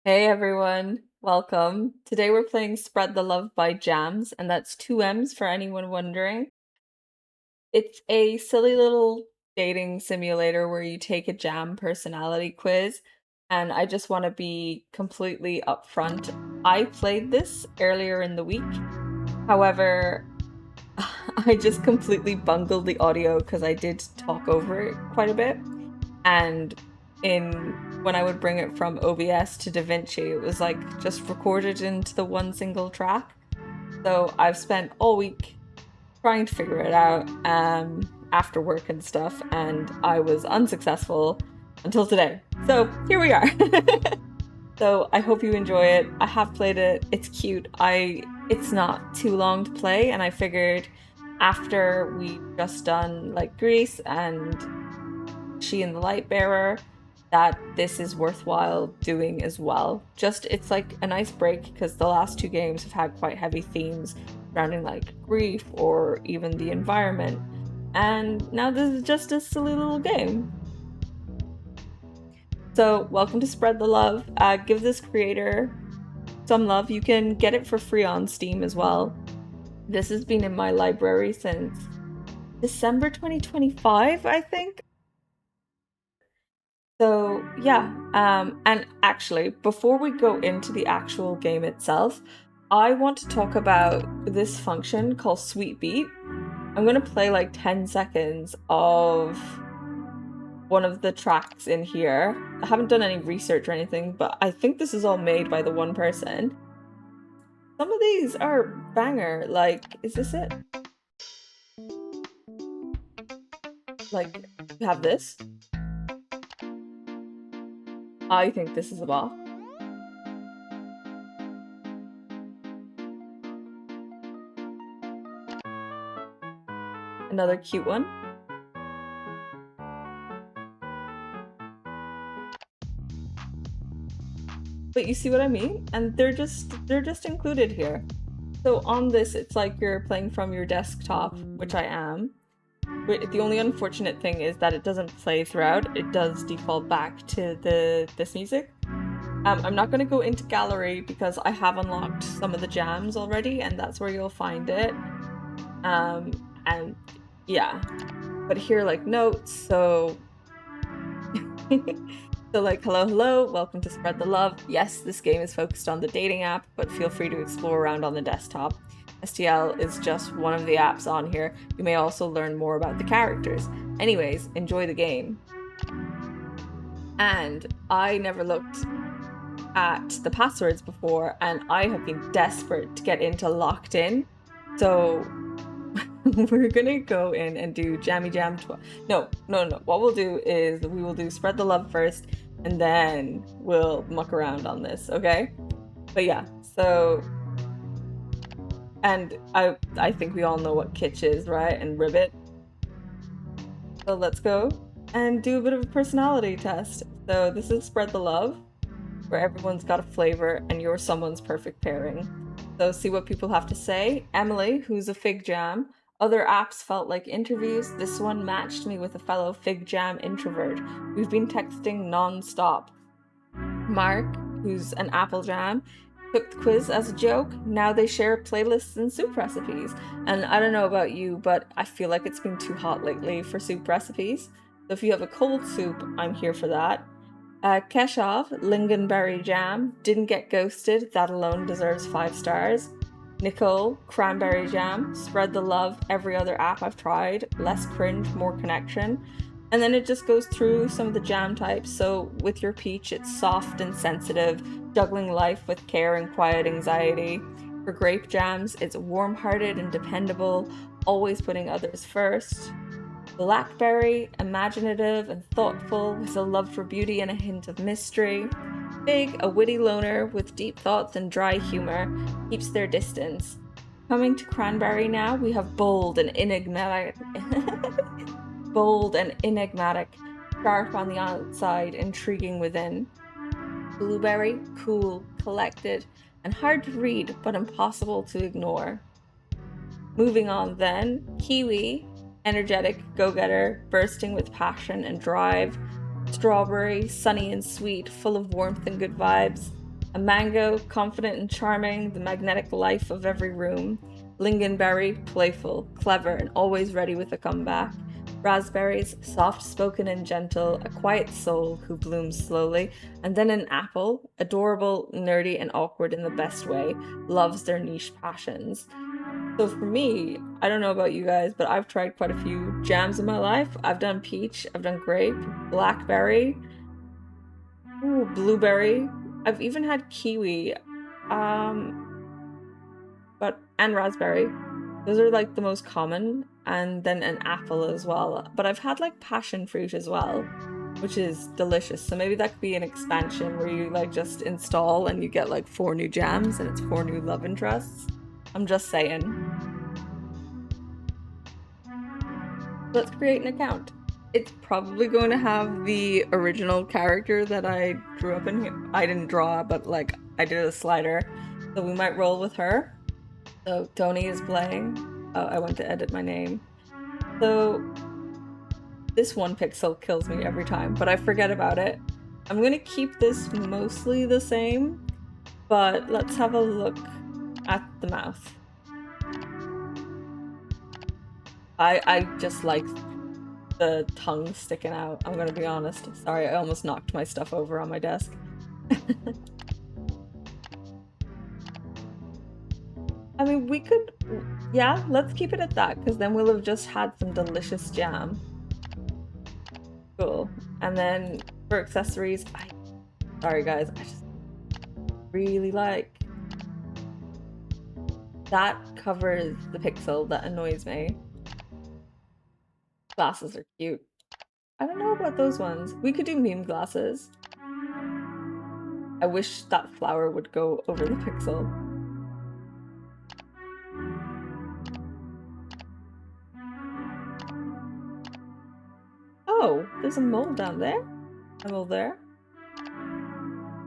Hey everyone, welcome. Today we're playing Spread the Love by Jams, and that's two M's for anyone wondering. It's a silly little dating simulator where you take a jam personality quiz, and I just want to be completely upfront. I played this earlier in the week. However, I just completely bungled the audio because I did talk over it quite a bit. And in when I would bring it from OBS to DaVinci, it was like just recorded into the one single track. So I've spent all week trying to figure it out after work and stuff, and I was unsuccessful until today. So here we are. So I hope you enjoy it. I have played it. It's cute. It's not too long to play, and I figured after we just done like Greece and She and the Light Bearer, that this is worthwhile doing as well. Just it's like a nice break because the last two games have had quite heavy themes surrounding like grief or even the environment. And now this is just a silly little game. So welcome to Spread the Love. Give this creator some love. You can get it for free on Steam as well. This has been in my library since December 2025, I think. So yeah, and actually, before we go into the actual game itself, I want to talk about this function called Sweet Beat. I'm gonna play like 10 seconds of one of the tracks in here. I haven't done any research or anything, but I think this is all made by the one person. Some of these are banger, like, is this it? Like, you have this? I think this is a bop. Another cute one. But you see what I mean? And they're just included here. So on this, it's like you're playing from your desktop, which I am. But the only unfortunate thing is that it doesn't play throughout. It does default back to this music. I'm not going to go into gallery because I have unlocked some of the jams already, and that's where you'll find it. And yeah, but here like notes. So So like, hello, hello, welcome to Spread the Love. Yes, this game is focused on the dating app, but feel free to explore around on the desktop. STL is just one of the apps on here. You may also learn more about the characters. Anyways, enjoy the game. And I never looked at the passwords before, and I have been desperate to get into Locked In. So we're gonna go in and do Jammy Jam 12. No. What we'll do is we will do Spread the Love first, and then we'll muck around on this, okay? But yeah, so and I think we all know what Kitsch is, right? And Ribbit. So let's go and do a bit of a personality test. So this is Spread the Love, where everyone's got a flavor and you're someone's perfect pairing. So see what people have to say. Emily, who's a Fig Jam. Other apps felt like interviews. This one matched me with a fellow Fig Jam introvert. We've been texting non-stop. Mark, who's an Apple Jam, took the quiz as a joke. Now they share playlists and soup recipes. And I don't know about you, but I feel like it's been too hot lately for soup recipes. So if you have a cold soup, I'm here for that. Keshav, Lingonberry Jam, didn't get ghosted. That alone deserves 5 stars. Nicole, Cranberry Jam, spread the love. Every other app I've tried. Less cringe, more connection. And then it just goes through some of the jam types. So with your peach, it's soft and sensitive, juggling life with care and quiet anxiety. For grape jams, it's warm-hearted and dependable, always putting others first. Blackberry, imaginative and thoughtful, with a love for beauty and a hint of mystery. Fig, a witty loner with deep thoughts and dry humor, keeps their distance. Coming to Cranberry now, we have bold and enigmatic, sharp on the outside, intriguing within. Blueberry, cool, collected, and hard to read, but impossible to ignore. Moving on then, Kiwi, energetic, go-getter, bursting with passion and drive. Strawberry, sunny and sweet, full of warmth and good vibes. A mango, confident and charming, the magnetic life of every room. Lingonberry, playful, clever, and always ready with a comeback. Raspberries, soft-spoken and gentle, a quiet soul who blooms slowly. And then an apple, adorable, nerdy, and awkward in the best way, loves their niche passions. So for me, I don't know about you guys, but I've tried quite a few jams in my life. I've done peach, I've done grape, blackberry, ooh, blueberry. I've even had kiwi, um, and raspberry. Those are like the most common, and then an apple as well. But I've had like passion fruit as well, which is delicious. So maybe that could be an expansion where you like just install and you get like 4 new jams and it's 4 new love interests. I'm just saying. Let's create an account. It's probably going to have the original character that I drew up in here. I didn't draw, but like I did a slider. So we might roll with her. So Tony is playing. Oh, I went to edit my name. So this 1 pixel kills me every time, but I forget about it. I'm gonna keep this mostly the same, but let's have a look at the mouth. I just like the tongue sticking out, I'm gonna be honest. Sorry, I almost knocked my stuff over on my desk. I mean, we could, yeah, let's keep it at that, because then we'll have just had some delicious jam. Cool. And then for accessories, sorry guys, I just really like that covers the pixel that annoys me. Glasses are cute. I don't know about those ones. We could do meme glasses. I wish that flower would go over the pixel. Oh, there's a mole down there. A mole there.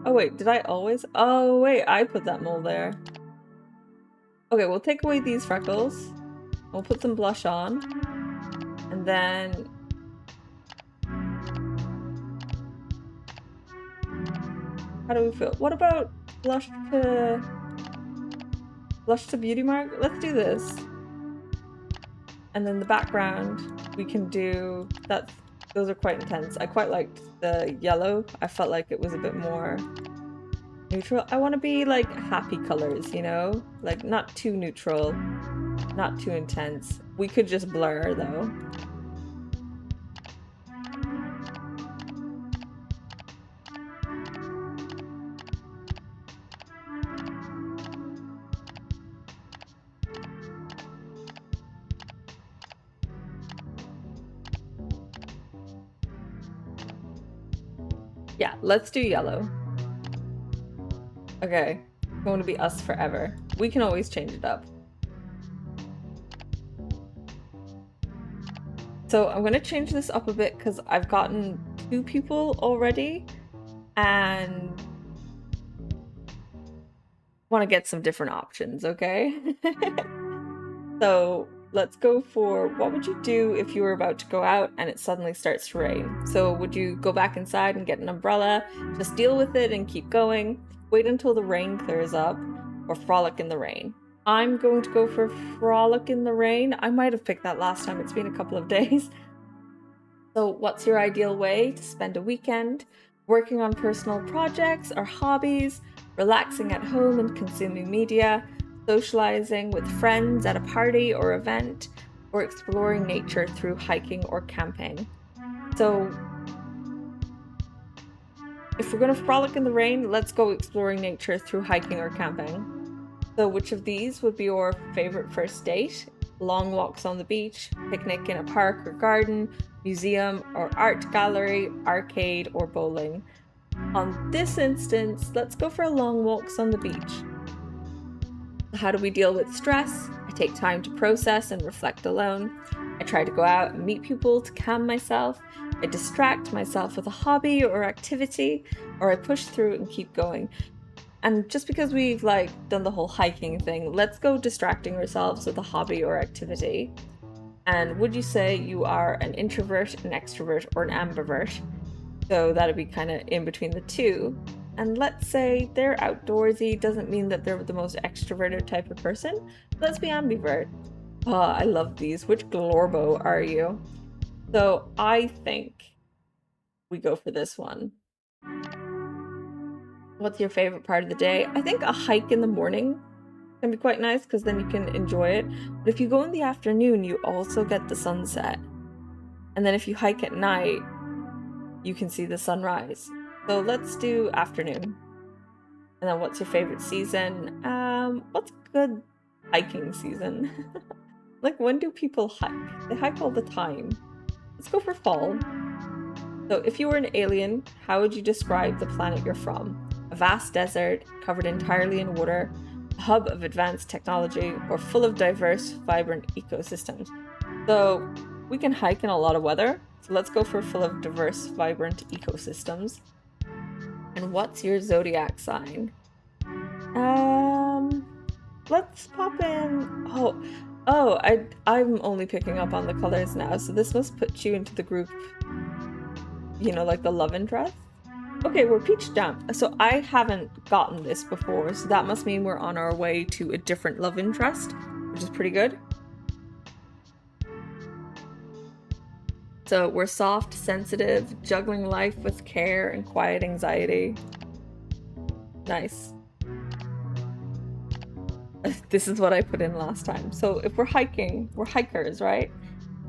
Oh wait, did I always? Oh wait, I put that mole there. Okay, we'll take away these freckles. We'll put some blush on. And then how do we feel? What about blush to beauty mark? Let's do this. And then the background we can do that. Those are quite intense. I quite liked the yellow. I felt like it was a bit more neutral. I want to be like happy colors, you know? Like not too neutral, not too intense. We could just blur though. Yeah, let's do yellow. Okay, it's going to be us forever. We can always change it up. So I'm going to change this up a bit because I've gotten 2 people already and want to get some different options, okay? So let's go for, what would you do if you were about to go out and it suddenly starts to rain? So would you go back inside and get an umbrella, just deal with it and keep going, wait until the rain clears up, or frolic in the rain? I'm going to go for frolic in the rain. I might have picked that last time. It's been a couple of days. So what's your ideal way to spend a weekend? Working on personal projects or hobbies, relaxing at home and consuming media, socializing with friends at a party or event, or exploring nature through hiking or camping. So if we're going to frolic in the rain, let's go exploring nature through hiking or camping. So which of these would be your favorite first date? Long walks on the beach, picnic in a park or garden, museum or art gallery, arcade or bowling. On this instance, let's go for long walks on the beach. How do we deal with stress? I take time to process and reflect alone. I try to go out and meet people to calm myself. I distract myself with a hobby or activity, or I push through and keep going. And just because we've like done the whole hiking thing, let's go distracting ourselves with a hobby or activity. And would you say you are an introvert, an extrovert, or an ambivert? So that'd be kind of in between the two. And let's say they're outdoorsy, doesn't mean that they're the most extroverted type of person. Let's be ambivert. Oh, I love these. Which Glorbo are you? So I think we go for this one. What's your favorite part of the day? I think a hike in the morning can be quite nice because then you can enjoy it. But if you go in the afternoon, you also get the sunset. And then if you hike at night, you can see the sunrise. So let's do afternoon. And then what's your favorite season? What's a good hiking season? Like, when do people hike? They hike all the time. Let's go for fall. So if you were an alien, how would you describe the planet you're from? A vast desert covered entirely in water, a hub of advanced technology, or full of diverse, vibrant ecosystems? So we can hike in a lot of weather. So let's go for full of diverse, vibrant ecosystems. And what's your zodiac sign? Let's pop in. I'm only picking up on the colors now, so this must put you into the group, like the love interest. Okay, we're peach jam. So I haven't gotten this before, so that must mean we're on our way to a different love interest, which is pretty good. So we're soft, sensitive, juggling life with care and quiet anxiety. Nice. This is what I put in last time. So if we're hiking, we're hikers, right?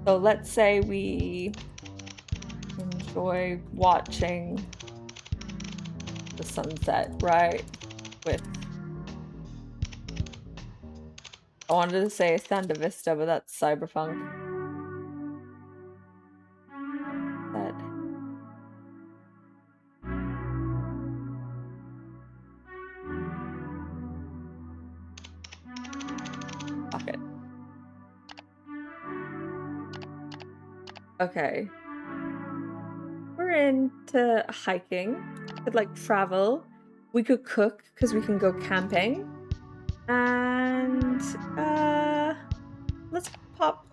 So let's say we enjoy watching the sunset, right? I wanted to say Santa Vista, but that's cyberpunk. Fuck it. Okay. We're into hiking. Could like travel. We could cook because we can go camping. And let's pop.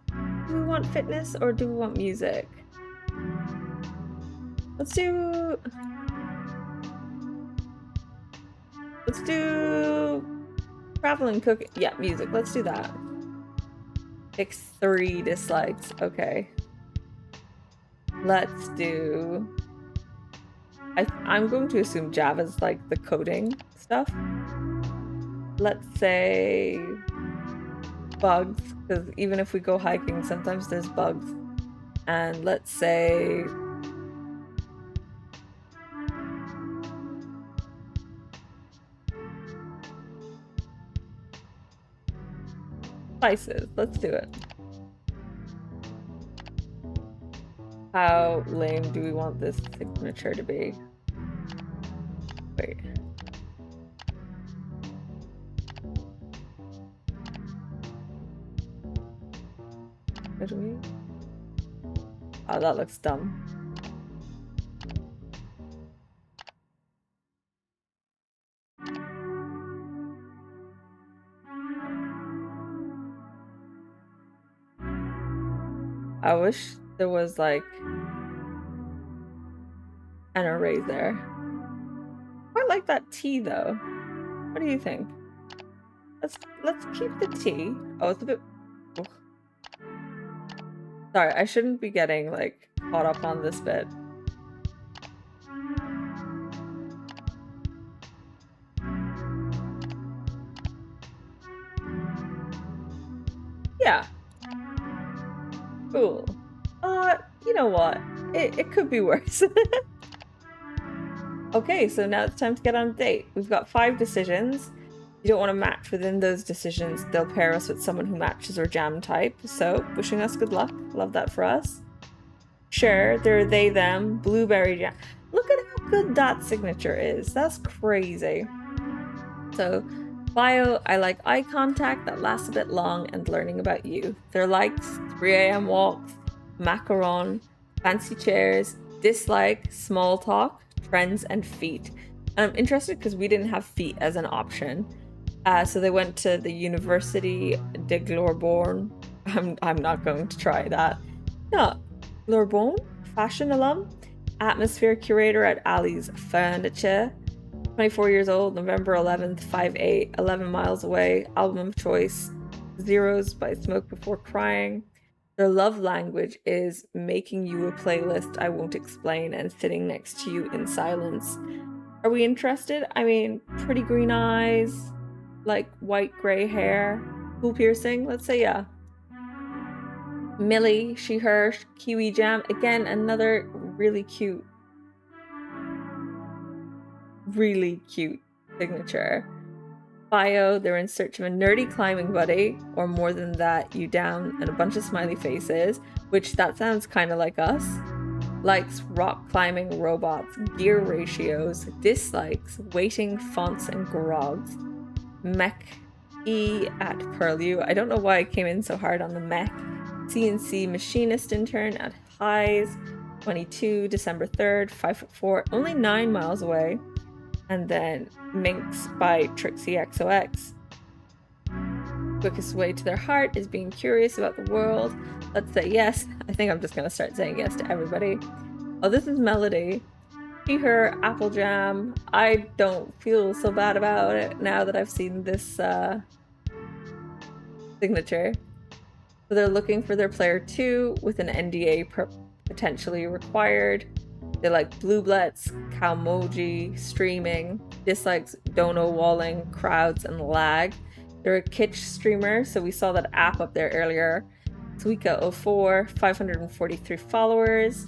Do we want fitness or do we want music? Let's do traveling, cooking. Yeah, music. Let's do that. Pick 3 dislikes. Okay. Let's do. I'm going to assume Java's like the coding stuff. Let's say bugs, because even if we go hiking, sometimes there's bugs. And let's say spices. Let's do it. How lame do we want this signature to be? Wait. What do we? Oh, that looks dumb. I wish there was like an array there. I like that tea though. What do you think? Let's keep the tea. Oh, it's a bit. Ugh. Sorry, I shouldn't be getting like caught up on this bit. Yeah. Cool. You know what? It could be worse. Okay, so now it's time to get on a date. We've got 5 decisions. You don't want to match within those decisions. They'll pair us with someone who matches our jam type. So, wishing us good luck. Love that for us. Sure, they're they, them, blueberry jam. Look at how good that signature is. That's crazy. So, bio, I like eye contact that lasts a bit long and learning about you. Their likes, 3 a.m. walks, macaron, fancy chairs, dislike, small talk, trends, and feet. I'm interested because we didn't have feet as an option. So they went to the University de Glorborn. I'm not going to try that. No, Glorborn, fashion alum, atmosphere curator at Ali's Furniture, 24 years old, November 11th, 5'8", 11 miles away. Album of choice, Zeros by Smoke Before Crying. Their love language is making you a playlist I won't explain and sitting next to you in silence. Are we interested? I mean, pretty green eyes, like white gray hair, cool piercing. Let's say yeah. Millie, she, her, Kiwi Jam. Again, another really cute signature. Bio, they're in search of a nerdy climbing buddy, or more than that, you down, and a bunch of smiley faces, which that sounds kind of like us. Likes, rock climbing robots, gear ratios, dislikes, waiting fonts and grogs. Mech E at Purlieu. I don't know why I came in so hard on the mech. CNC machinist intern at Highs. 22, December 3rd, 5'4", only 9 miles away. And then Minx by Trixie XOX. Quickest way to their heart is being curious about the world. Let's say yes. I think I'm just gonna start saying yes to everybody. Oh, this is Melody. She, her, Apple Jam. I don't feel so bad about it now that I've seen this signature. So they're looking for their player 2 with an NDA potentially required. They like Blueblets, Calmoji, streaming, dislikes dono walling, crowds, and lag. They're a kitsch streamer, so we saw that app up there earlier. Suika04, 543 followers,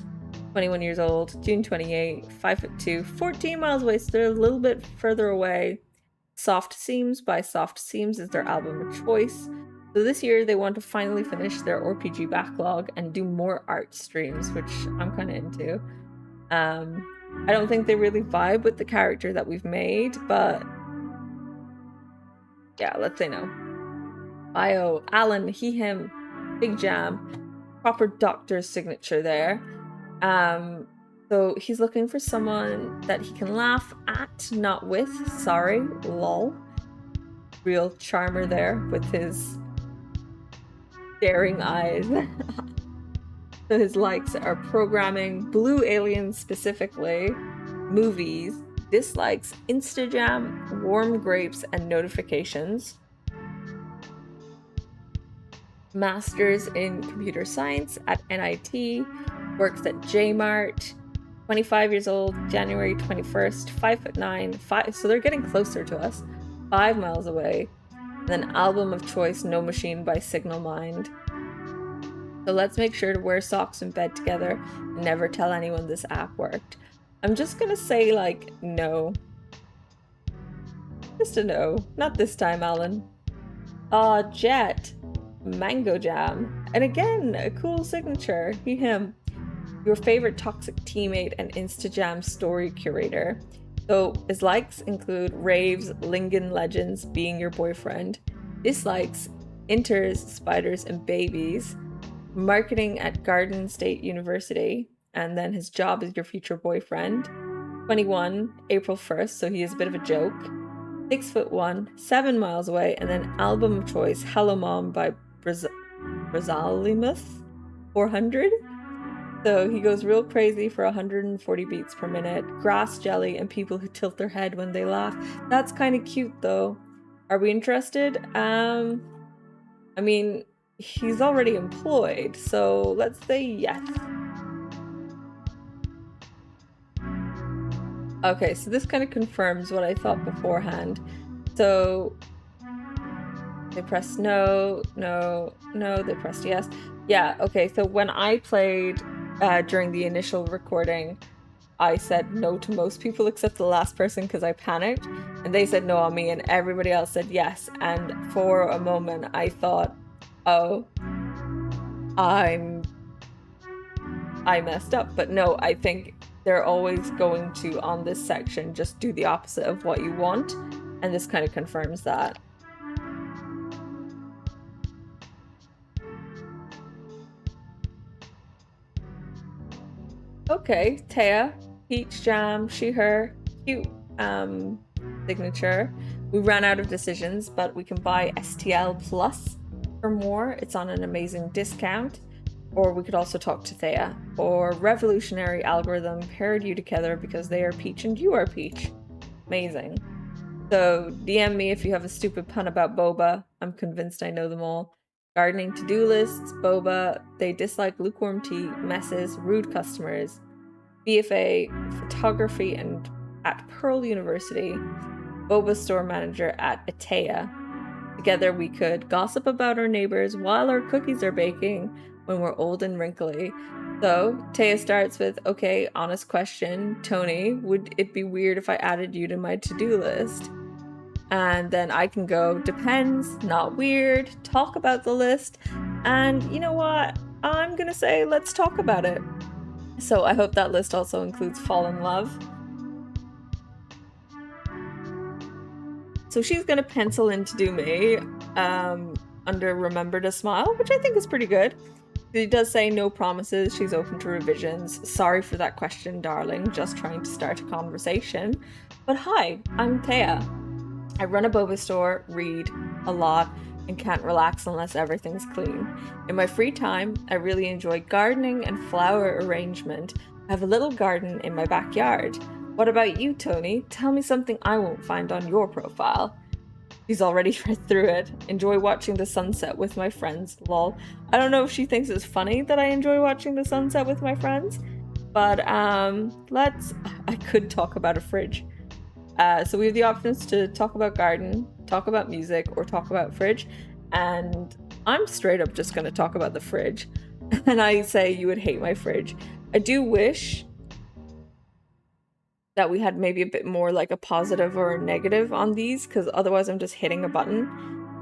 21 years old, June 28, 5'2", 14 miles away, so they're a little bit further away. Soft Seams by Soft Seams is their album of choice. So this year they want to finally finish their RPG backlog and do more art streams, which I'm kind of into. I don't think they really vibe with the character that we've made, but yeah, let's say no. Bio, Alan, he, him, Big Jam, proper doctor's signature there. So he's looking for someone that he can laugh at, not with. Sorry, lol. Real charmer there with his staring eyes. So his likes are programming, blue aliens specifically, movies, dislikes, Instajam, warm grapes, and notifications. Masters in computer science at NIT, works at Jmart, 25 years old, January 21st, 5'9", so they're getting closer to us, 5 miles away. And then album of choice, No Machine by Signal Mind. So let's make sure to wear socks in bed together and never tell anyone this app worked. I'm just gonna say like no. Just a no. Not this time, Alan. Jet. Mango Jam. And again, a cool signature. He, him. Your favorite toxic teammate and Instajam story curator. So his likes include raves, Lingen legends, being your boyfriend. Dislikes, inters, spiders, and babies. Marketing at Garden State University, and then his job is your future boyfriend. 21, April 1st, so he is a bit of a joke. 6'1", 7 miles away, and then album of choice, Hello Mom by Brazalimus, 400. So he goes real crazy for 140 beats per minute. Grass jelly and people who tilt their head when they laugh. That's kind of cute though. Are we interested? I mean, he's already employed, so let's say yes. Okay, so this kind of confirms what I thought beforehand. So they pressed no, they pressed yes. Yeah, okay, so when I played during the initial recording, I said no to most people except the last person because I panicked, and they said no on me, and everybody else said yes. And for a moment, I thought, oh, I messed up. But no, I think they're always going to, on this section, just do the opposite of what you want, and this kind of confirms that. Okay, Taya, Peach Jam, she, her, cute signature. We ran out of decisions, but we can buy STL Plus for more. It's on an amazing discount. Or we could also talk to Thea. Or revolutionary algorithm paired you together because they are Peach and you are Peach. Amazing. So DM me if you have a stupid pun about boba. I'm convinced I know them all. Gardening to-do lists, boba, they dislike lukewarm tea, messes, rude customers, BFA, photography, and at Pearl University, boba store manager at Atea. Together we could gossip about our neighbors while our cookies are baking when we're old and wrinkly. So Taya starts with, okay, honest question, Tony, would it be weird if I added you to my to-do list? And then I can go, depends, not weird, talk about the list. And you know what? I'm gonna say, let's talk about it. So I hope that list also includes fall in love. So she's gonna pencil in to do me under remember to smile, which I think is pretty good. She does say no promises, she's open to revisions. Sorry for that question, darling, just trying to start a conversation. But hi, I'm Thea. I run a boba store, read a lot, and can't relax unless everything's clean. In my free time, I really enjoy gardening and flower arrangement. I have a little garden in my backyard. What about you, Tony? Tell me something I won't find on your profile. She's already read through it. Enjoy watching the sunset with my friends, lol. I don't know if she thinks it's funny that I enjoy watching the sunset with my friends, but I could talk about a fridge. So we have the options to talk about garden, talk about music, or talk about fridge. And I'm straight up just gonna talk about the fridge. And I say you would hate my fridge. I do wish that we had maybe a bit more like a positive or a negative on these, because otherwise I'm just hitting a button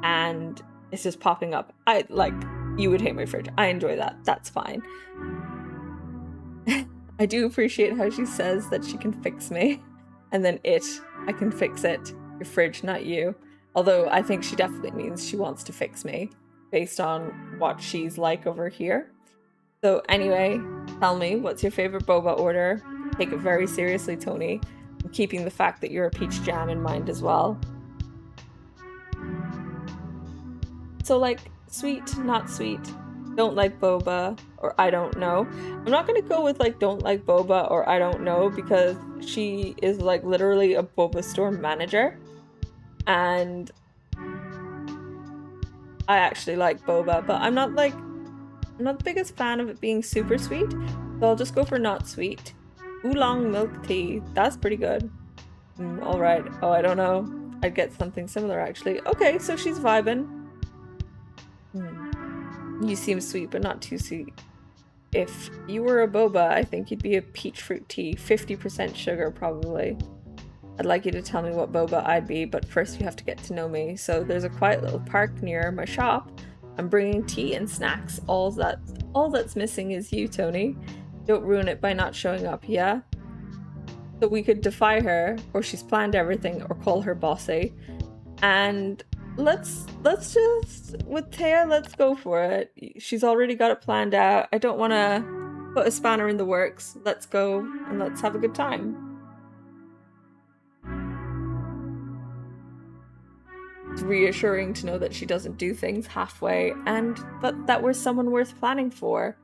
and it's just popping up. I like, you would hate my fridge. I enjoy that. That's fine. I do appreciate how she says that she can fix me. And then I can fix it. Your fridge, not you. Although I think she definitely means she wants to fix me based on what she's like over here. So anyway, tell me, what's your favorite boba order? Take it very seriously, Tony. I'm keeping the fact that you're a peach jam in mind as well. So like, sweet, not sweet, don't like boba, or I don't know. I'm not gonna go with like don't like boba or I don't know, because she is like literally a boba store manager. And I actually like boba, but I'm not the biggest fan of it being super sweet. So I'll just go for not sweet. Oolong milk tea, that's pretty good. All right. Oh, I don't know. I'd get something similar actually. Okay, so she's vibing. You seem sweet, but not too sweet. If you were a boba, I think you'd be a peach fruit tea, 50% sugar probably. I'd like you to tell me what boba I'd be, but first you have to get to know me. So there's a quiet little park near my shop. I'm bringing tea and snacks. All that's missing is you, Tony. Don't ruin it by not showing up, yeah? So we could defy her, or she's planned everything, or call her bossy. And let's just with Taya, let's go for it. She's already got it planned out. I don't want to put a spanner in the works. Let's go and let's have a good time. It's reassuring to know that she doesn't do things halfway, and but that we're someone worth planning for.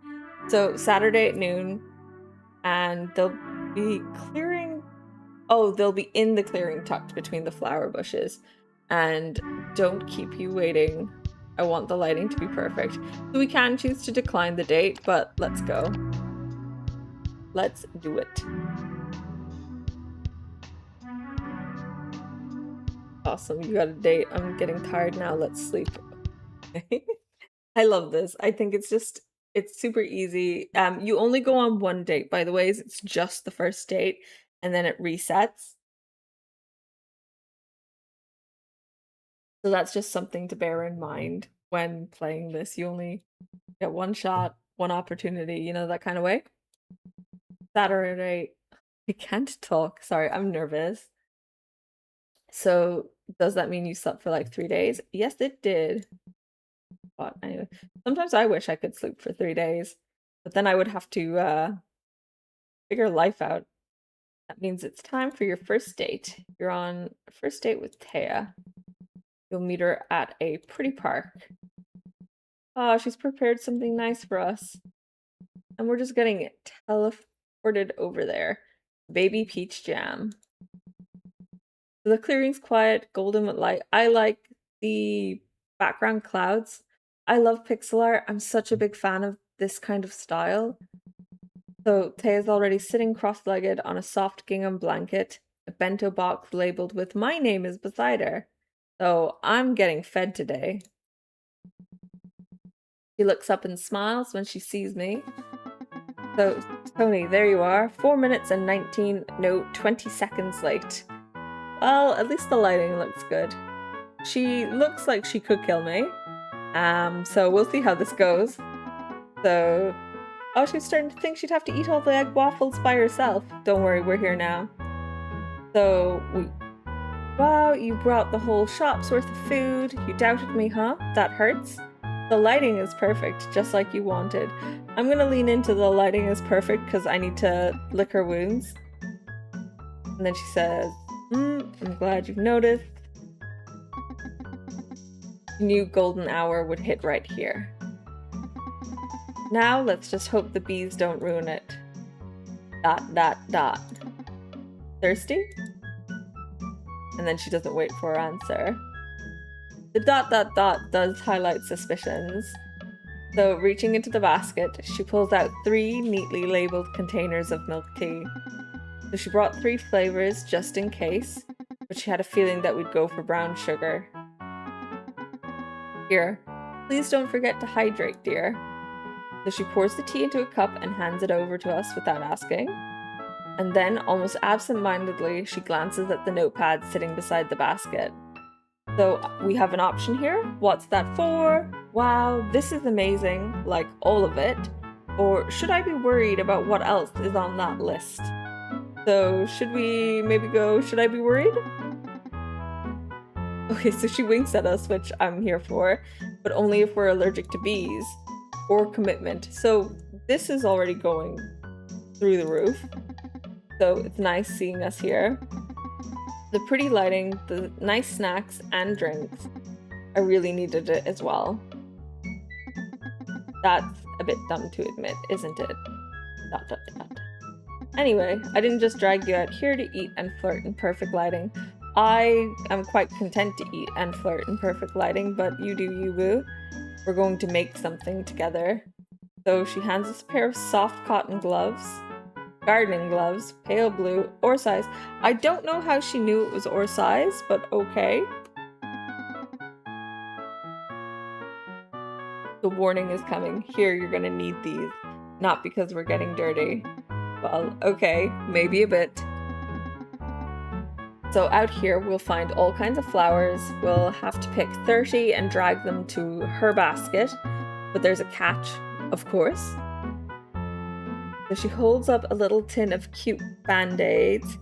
So Saturday at noon, and they'll be clearing. Oh, they'll be in the clearing tucked between the flower bushes. And don't keep you waiting. I want the lighting to be perfect. So we can choose to decline the date, but let's go. Let's do it. Awesome, you got a date. I'm getting tired now. Let's sleep. I love this. I think it's super easy. You only go on one date, by the way. It's just the first date, and then it resets. So that's just something to bear in mind when playing this. You only get one shot, one opportunity, that kind of way. Saturday, I can't talk. Sorry, I'm nervous. So does that mean you slept for like 3 days? Yes, it did. But anyway, sometimes I wish I could sleep for 3 days, but then I would have to figure life out. That means it's time for your first date. You're on a first date with Taya. You'll meet her at a pretty park. Oh, she's prepared something nice for us. And we're just getting teleported over there. Baby peach jam. The clearing's quiet, golden with light. I like the background clouds. I love pixel art. I'm such a big fan of this kind of style. So Taya's already sitting cross-legged on a soft gingham blanket, a bento box labeled with "My name" is beside her. So I'm getting fed today. She looks up and smiles when she sees me. So, Tony, there you are, 4 minutes and 19, no, 20 seconds late. Well, at least the lighting looks good. She looks like she could kill me. So we'll see how this goes. So, oh, she was starting to think she'd have to eat all the egg waffles by herself. Don't worry, we're here now. So, wow, you brought the whole shop's worth of food. You doubted me, huh? That hurts. The lighting is perfect, just like you wanted. I'm gonna lean into the lighting is perfect because I need to lick her wounds. And then she says, I'm glad you've noticed. New golden hour would hit right here. Now let's just hope the bees don't ruin it. ... Thirsty? And then she doesn't wait for her answer. The ... does highlight suspicions. So reaching into the basket, she pulls out 3 neatly labeled containers of milk tea. So she brought 3 flavors just in case, but she had a feeling that we'd go for brown sugar. Here, please don't forget to hydrate, dear. So she pours the tea into a cup and hands it over to us without asking. And then, almost absent-mindedly, she glances at the notepad sitting beside the basket. So we have an option here. What's that for? Wow, this is amazing, like all of it. Or should I be worried about what else is on that list? So should we maybe go, should I be worried? Okay, so she winks at us, which I'm here for, but only if we're allergic to bees. Or commitment. So this is already going through the roof. So it's nice seeing us here. The pretty lighting, the nice snacks and drinks. I really needed it as well. That's a bit dumb to admit, isn't it? ... Anyway, I didn't just drag you out here to eat and flirt in perfect lighting. I am quite content to eat and flirt in perfect lighting, but you do you, boo. We're going to make something together. So she hands us a pair of soft cotton gloves. Gardening gloves, pale blue, or size. I don't know how she knew it was or size, but okay. The warning is coming. Here, you're gonna need these. Not because we're getting dirty. Well, okay, maybe a bit. So out here, we'll find all kinds of flowers. We'll have to pick 30 and drag them to her basket. But there's a catch, of course. So she holds up a little tin of cute band-aids.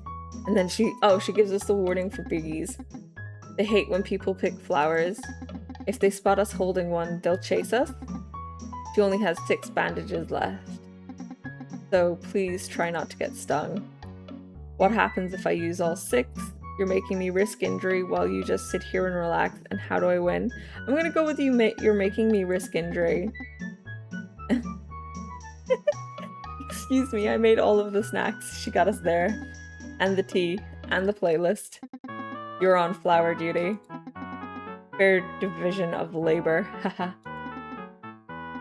And then she gives us the warning for bees. They hate when people pick flowers. If they spot us holding one, they'll chase us. She only has 6 bandages left. So please try not to get stung. What happens if I use all 6? You're making me risk injury while you just sit here and relax, and how do I win? I'm gonna go with you're making me risk injury. Excuse me, I made all of the snacks. She got us there. And the tea. And the playlist. You're on flower duty. Fair division of labor. Haha.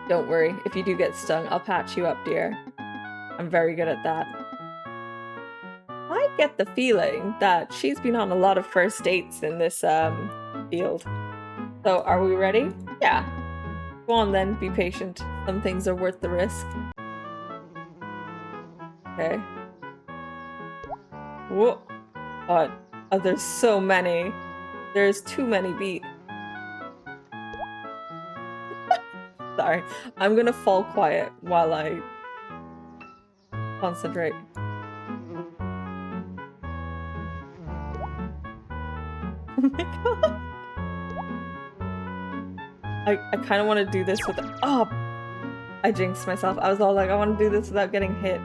Don't worry, if you do get stung, I'll patch you up, dear. I'm very good at that. I get the feeling that she's been on a lot of first dates in this field. So are we ready? Yeah. Go on then, be patient. Some things are worth the risk. Okay. Whoa. What? Oh, there's so many. There's too many bees. Sorry. I'm gonna fall quiet while I concentrate. Oh my god. I kind of want to do this with... Oh! I jinxed myself. I was all like, I want to do this without getting hit.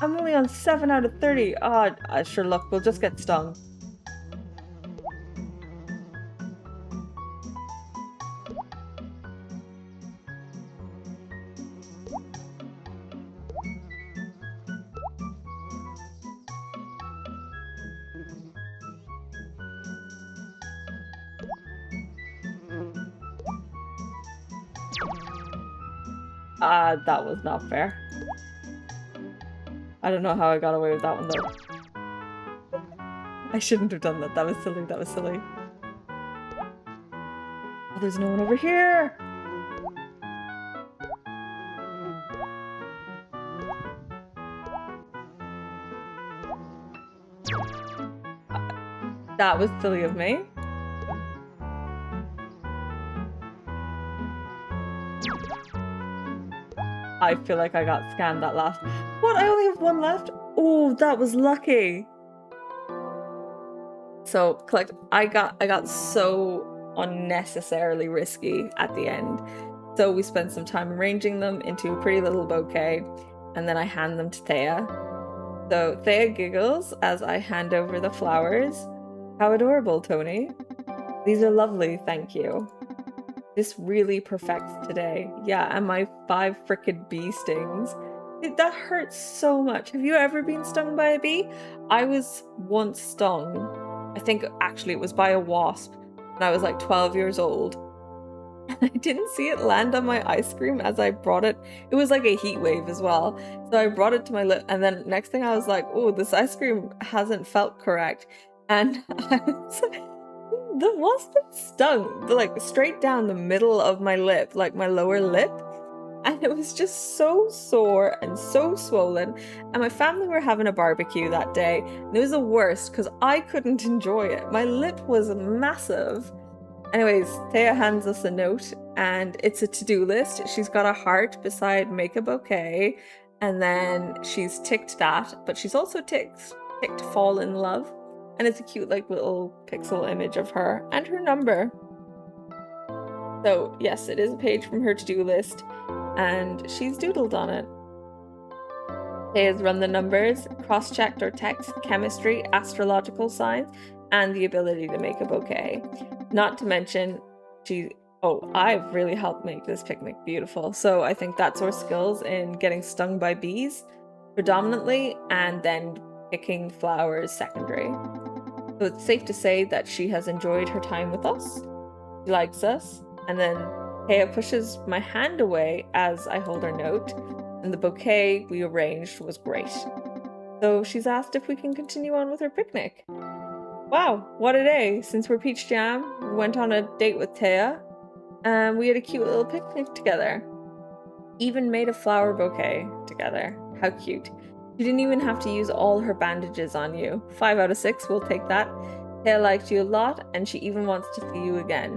I'm only on 7 out of 30. Oh, sure, look, we'll just get stung. That was not fair. I don't know how I got away with that one though. I shouldn't have done that. That was silly. That was silly. Oh, there's no one over here. That was silly of me. I feel like I got scammed that last. What? I only have one left? Oh, that was lucky. So collect. I got so unnecessarily risky at the end. So we spent some time arranging them into a pretty little bouquet, and then I hand them to Thea. So Thea giggles as I hand over the flowers. How adorable, Tony. These are lovely, thank you. This really perfects today. Yeah, and my 5 frickin' bee stings. That hurts so much. Have you ever been stung by a bee? I was once stung. I think actually it was by a wasp when I was like 12 years old. And I didn't see it land on my ice cream as I brought it. It was like a heat wave as well. So I brought it to my lip, and then next thing I was like, oh, this ice cream hasn't felt correct. And I was like, the wasp stung like straight down the middle of my lip, like my lower lip. And it was just so sore and so swollen. And my family were having a barbecue that day. And it was the worst because I couldn't enjoy it. My lip was massive. Anyways, Thea hands us a note and it's a to-do list. She's got a heart beside make a bouquet. And then she's ticked that, but she's also ticked fall in love. And it's a cute like little pixel image of her and her number. So yes, it is a page from her to-do list and she's doodled on it. Thea's run the numbers, cross-checked our text, chemistry, astrological signs, and the ability to make a bouquet. Not to mention, I've really helped make this picnic beautiful. So I think that's our skills in getting stung by bees predominantly, and then picking flowers secondary. So it's safe to say that she has enjoyed her time with us. She likes us. And then Thea pushes my hand away as I hold her note, and the bouquet we arranged was great. So she's asked if we can continue on with her picnic. Wow, what a day. Since we're Peach Jam, we went on a date with Thea, and we had a cute little picnic together. Even made a flower bouquet together. How cute. She didn't even have to use all her bandages on you. 5 out of 6, we'll take that. Thea liked you a lot, and she even wants to see you again.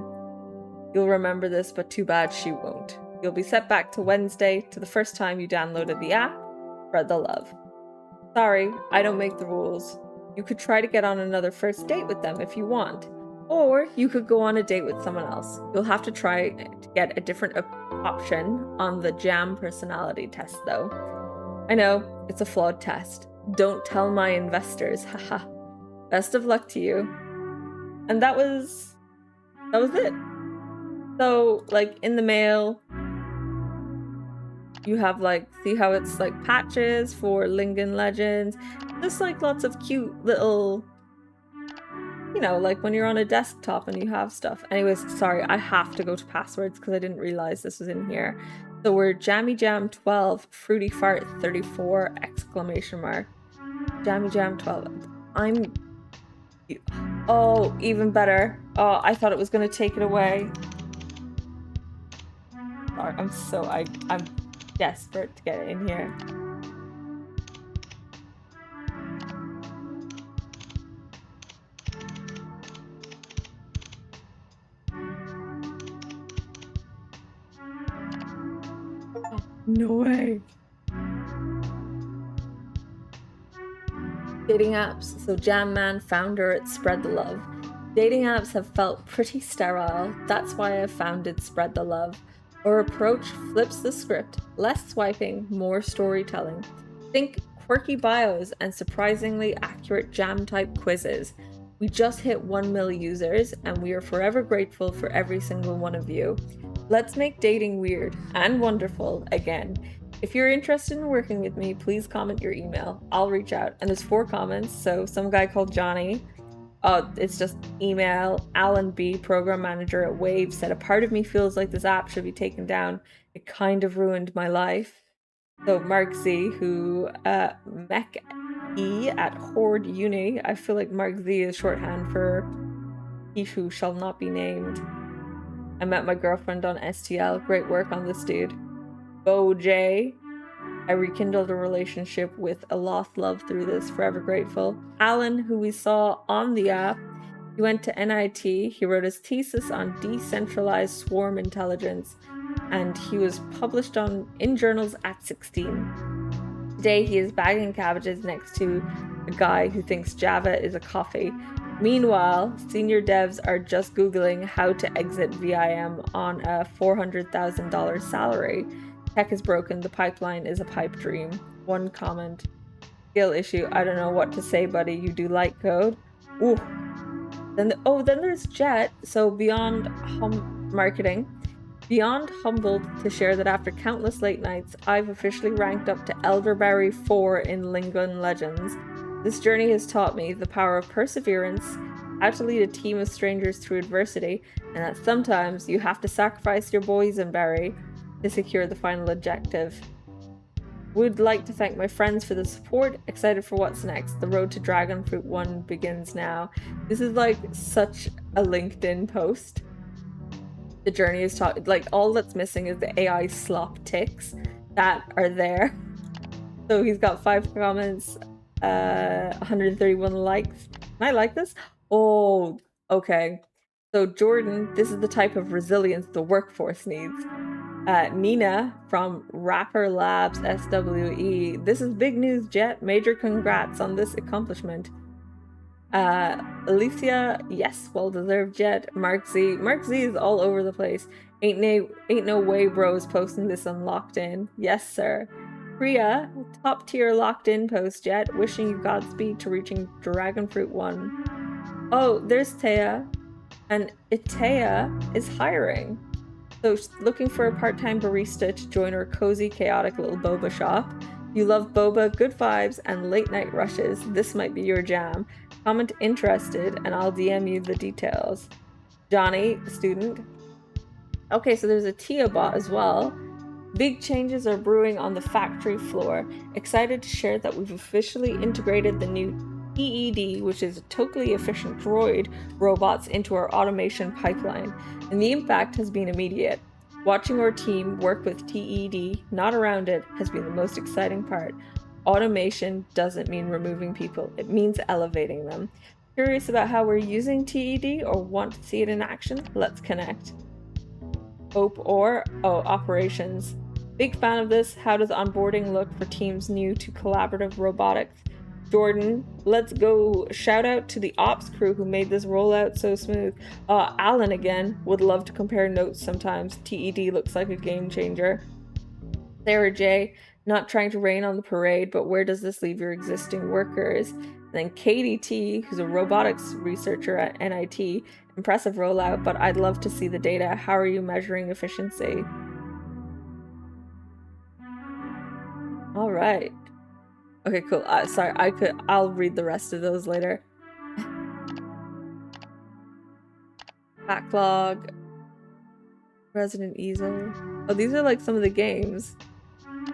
You'll remember this, but too bad she won't. You'll be set back to Wednesday, to the first time you downloaded the app. Spread the love. Sorry, I don't make the rules. You could try to get on another first date with them if you want. Or you could go on a date with someone else. You'll have to try to get a different option on the Jam personality test though. I know, it's a flawed test. Don't tell my investors, haha. Best of luck to you. And that was it. So, like, in the mail, you have, like, see how it's, like, patches for Lingon Legends. Just, like, lots of cute little, you know, like when you're on a desktop and you have stuff. Anyways, sorry, I have to go to passwords because I didn't realize this was in here. So we're Jammy Jam 12, Fruity Fart 34, exclamation mark. Jammy Jam 12. Oh, even better. Oh, I thought it was going to take it away. Sorry, I'm desperate to get in here. Oh, no way. Dating apps. So Jam Man, founder at Spread the Love. Dating apps have felt pretty sterile. That's why I founded Spread the Love. Our approach flips the script. Less swiping, more storytelling. Think quirky bios and surprisingly accurate jam-type quizzes. We just hit 1 million users, and we are forever grateful for every single one of you. Let's make dating weird and wonderful again. If you're interested in working with me, please comment your email. I'll reach out. And there's 4 comments, so some guy called Johnny. Oh, it's just email. Alan B, program manager at Wave, said, a part of me feels like this app should be taken down. It kind of ruined my life. So Mark Z, who Mech E at Horde Uni. I feel like Mark Z is shorthand for he who shall not be named. I met my girlfriend on STL. Great work on this dude. Bo J. I rekindled a relationship with a lost love through this. Forever grateful. Alan, who we saw on the app, he went to NIT. He wrote his thesis on decentralized swarm intelligence, and he was published in journals at 16. Today, he is bagging cabbages next to a guy who thinks Java is a coffee. Meanwhile, senior devs are just Googling how to exit VIM on a $400,000 salary. Tech is broken. The pipeline is a pipe dream. One comment. Skill issue. I don't know what to say, buddy. You do like code. Ooh. Then there's Jet. So beyond marketing, beyond humbled to share that after countless late nights, I've officially ranked up to Elderberry 4 in Lingon Legends. This journey has taught me the power of perseverance, how to lead a team of strangers through adversity, and that sometimes you have to sacrifice your boysenberry to secure the final objective. Would like to thank my friends for the support. Excited for what's next. The road to Dragon Fruit 1 begins now. This is like such a LinkedIn post. The journey is taught, like, all that's missing is the AI slop ticks that are there. So he's got 5 comments, 131 likes. Can I like this? Oh, okay. So Jordan, this is the type of resilience the workforce needs. Nina from Rapper Labs SWE. This is big news, Jet. Major congrats on this accomplishment. Alicia, yes, well deserved, Jet. Mark Z is all over the place. Ain't no way bros posting this on Locked In. Yes, sir. Priya, top tier Locked In post, Jet. Wishing you Godspeed to reaching Dragon Fruit 1. Oh, there's Taya. And Itea is hiring. So looking for a part-time barista to join our cozy, chaotic little boba shop. You love boba, good vibes, and late night rushes. This might be your jam. Comment interested, and I'll DM you the details. Johnny, student. Okay, so there's a Tia bot as well. Big changes are brewing on the factory floor. Excited to share that we've officially integrated the new TED, which is a totally efficient droid, robots into our automation pipeline, and the impact has been immediate. Watching our team work with TED, not around it, has been the most exciting part. Automation doesn't mean removing people, it means elevating them. Curious about how we're using TED or want to see it in action? Let's connect. Operations. Big fan of this. How does onboarding look for teams new to collaborative robotics? Jordan, let's go. Shout out to the ops crew who made this rollout so smooth. Alan again, would love to compare notes sometimes. TED looks like a game changer. Sarah J, not trying to rain on the parade, but where does this leave your existing workers? And then Katie T, who's a robotics researcher at NIT, impressive rollout, but I'd love to see the data. How are you measuring efficiency? All right. Okay, cool. Sorry, I'll read the rest of those later. Backlog. Resident Easel. Oh, these are like some of the games.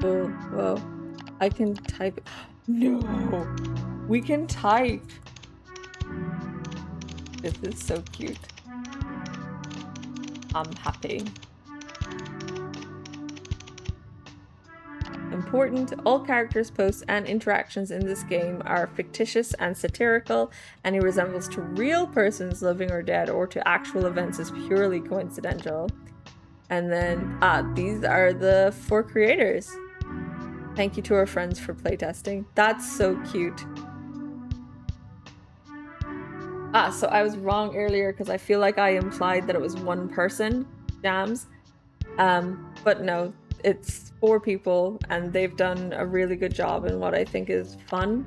Cool. Whoa. I can type. No. We can type. This is so cute. I'm happy. Important, all characters, posts, and interactions in this game are fictitious and satirical. Any resemblance to real persons living or dead or to actual events is purely coincidental. And then, these are the 4 creators. Thank you to our friends for playtesting. That's so cute. So I was wrong earlier because I feel like I implied that it was 1 person, Jams. But no, it's 4 people and they've done a really good job in what I think is fun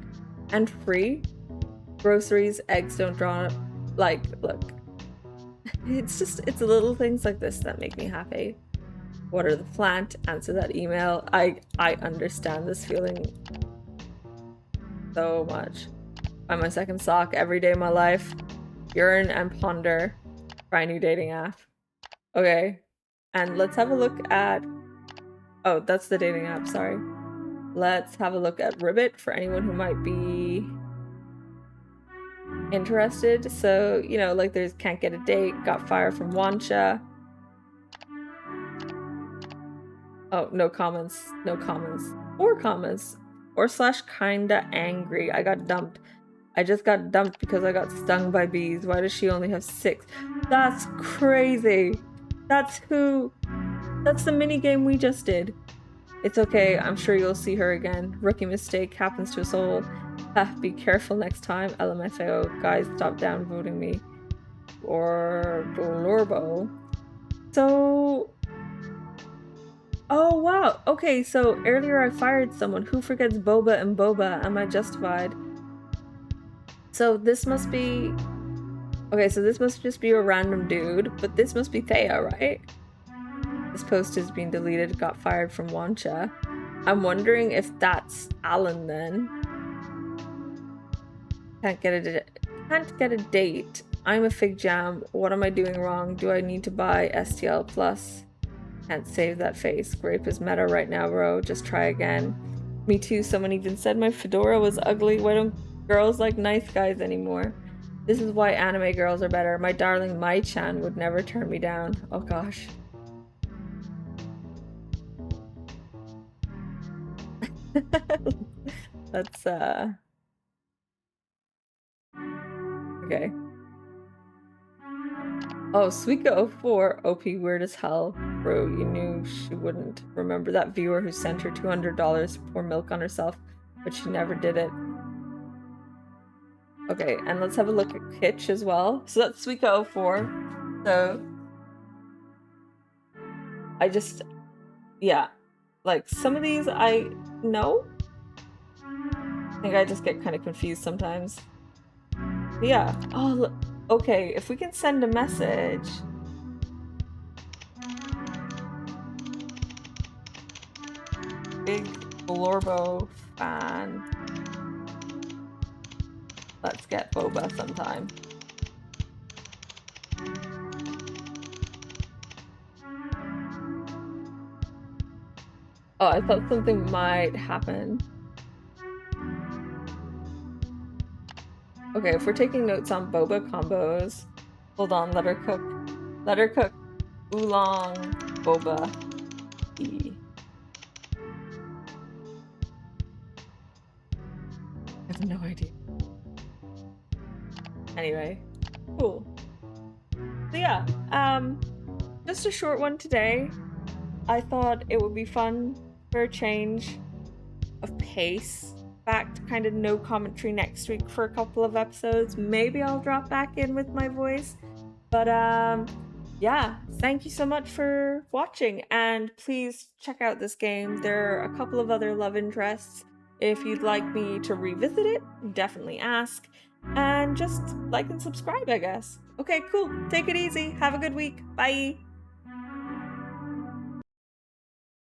and free. Groceries, eggs don't draw, like, look. It's little things like this that make me happy. Water the plant, answer that email. I understand this feeling so much. Buy my second sock every day of my life. Yearn and ponder. Try a new dating app. Okay. And let's have a look at... Oh, that's the dating app, sorry. Let's have a look at Ribbit for anyone who might be interested. So, you know, like there's can't get a date, got fired from Wancha. Oh, no comments, no comments. 4 comments. / kinda angry. I got dumped. I just got dumped because I got stung by bees. Why does she only have 6? That's crazy. That's the mini game we just did. It's okay, I'm sure you'll see her again. Rookie mistake happens to us all. Be careful next time. LMFAO. Guys, stop downvoting me. Or Glorbo. So... Oh, wow. Okay, so earlier I fired someone. Who forgets boba and boba? Am I justified? So this must be... Okay, so this must just be a random dude, but this must be Thea, right? This post has been deleted, got fired from Wancha. I'm wondering if that's Alan then. Can't get a date. I'm a fig jam. What am I doing wrong? Do I need to buy STL Plus? Can't save that face. Grape is meta right now, bro. Just try again. Me too. Someone even said my fedora was ugly. Why don't girls like nice guys anymore? This is why anime girls are better. My darling Mai-chan would never turn me down. Oh gosh. That's okay. Oh, Suika04 OP weird as hell. Bro, you knew she wouldn't. Remember that viewer who sent her $200 to pour milk on herself, but she never did it. Okay, and let's have a look at Kitsch as well. So that's Suika04. So I just, yeah, like some of these I know. I think I just get kind of confused sometimes. But yeah. Oh, okay. If we can send a message. Big Glorbo fan. Let's get boba sometime. Oh, I thought something might happen. Okay, if we're taking notes on boba combos, hold on, let her cook. Let her cook oolong boba tea. I have no idea. Anyway, cool. So yeah, just a short one today. I thought it would be fun for a change of pace. Back to kind of no commentary next week for a couple of episodes. Maybe I'll drop back in with my voice. But yeah, thank you so much for watching, and please check out this game. There are a couple of other love interests. If you'd like me to revisit it, definitely ask. And just like and subscribe, I guess. Okay, cool. Take it easy. Have a good week. Bye.